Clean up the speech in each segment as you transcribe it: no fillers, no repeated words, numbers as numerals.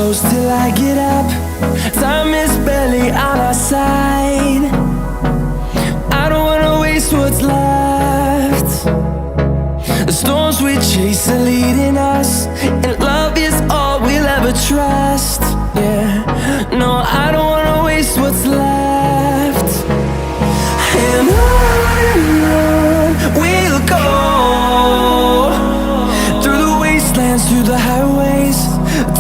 close till I get up. Time is barely on our side. I don't wanna waste what's left. The storms we chase are leading us, and love is all we'll ever trust. Yeah, no, I don't wanna waste what's left. And on we'll go, through the wastelands, through the highways,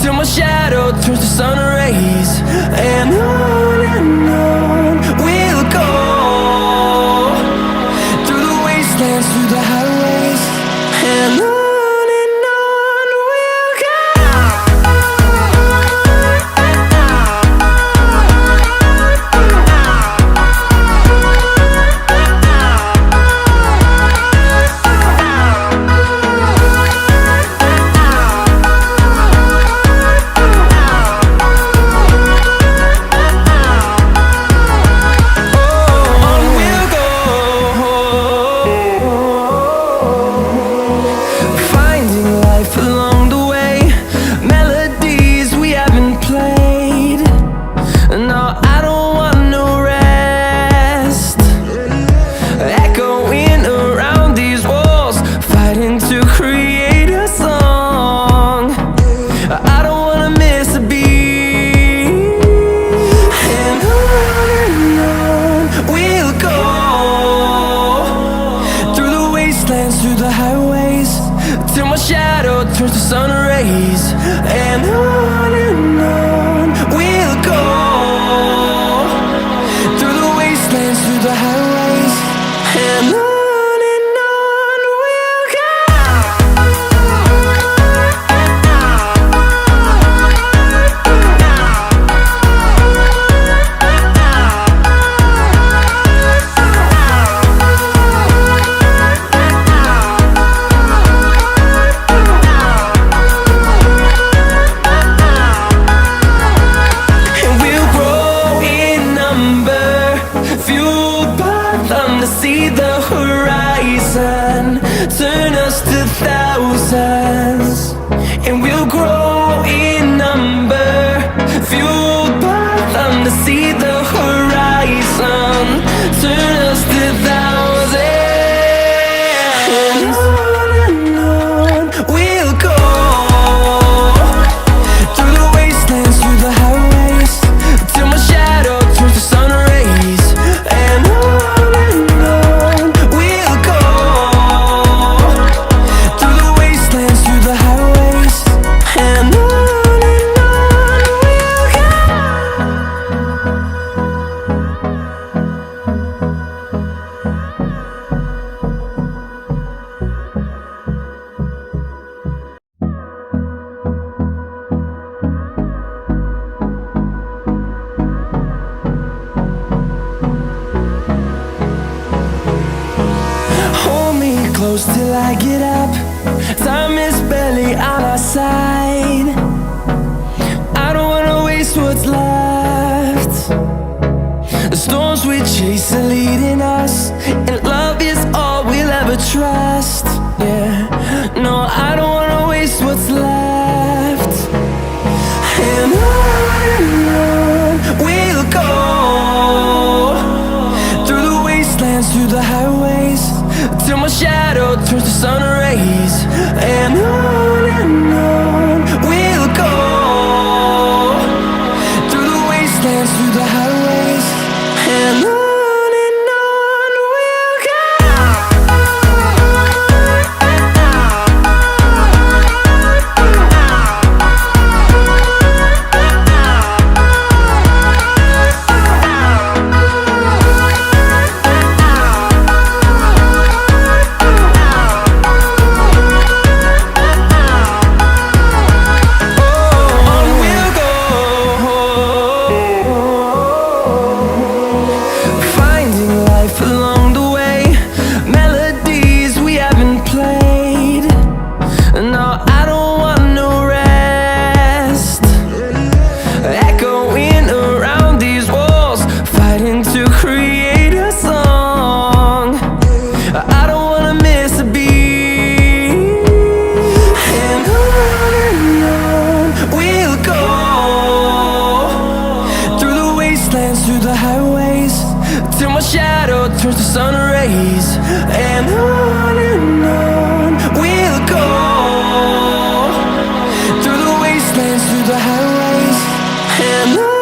till my shadow turns to sun rays. And on we'll go, through the wastelands, through the highways, and on. Through the highways, till my shadow turns to sun rays. And on we'll go, through the wastelands, through the highways, and on we'll go. See the horizon turn us to thousands, and we'll grow in number, fueled by them to see the horizon turn us to thousands. And on we'll go, through the wastelands, through the highways, till my shadow turns to sun rays. And close till I get up. Time is barely on our side. I don't wanna waste what's left. The storms we chase are leading us, and love is all we'll ever trust. Yeah, no, I don't wanna waste what's left. And on we'll go, through the wastelands, through the highways, till my shadow turns to sun rays. And on we'll go, through the wastelands, through the highways, and on. wastelands, through the highways, till my shadow turns to sun rays. And on we'll go, through the wastelands, through the highways, and on.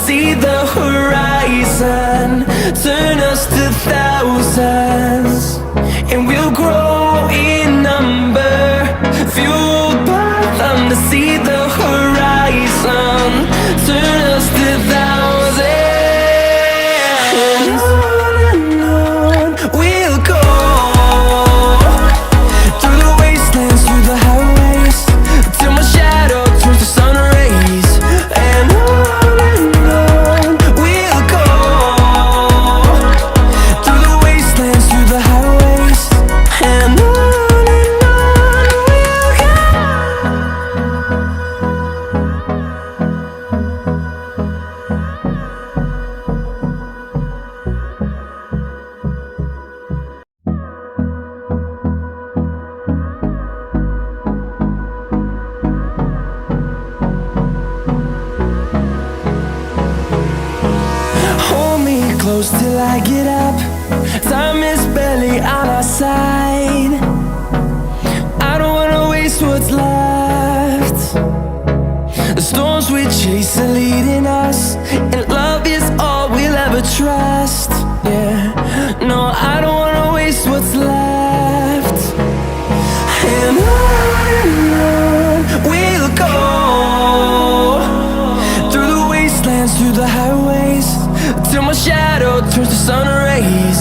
See the horizon turn us to thousands, and we'll grow in number, fueled by them. To see the horizon turn us to thousands, and on we'll go, through the wastelands, through the highways, till my shadow turns to sun rays. And close till I get up. Time is barely on our side. I don't wanna waste what's left. The storms we chase are leading us, and love is all we'll ever trust. Yeah, no, I don't wanna waste what's left. And on we'll go, through the wastelands, through the highways, till my shadow turns to sun rays.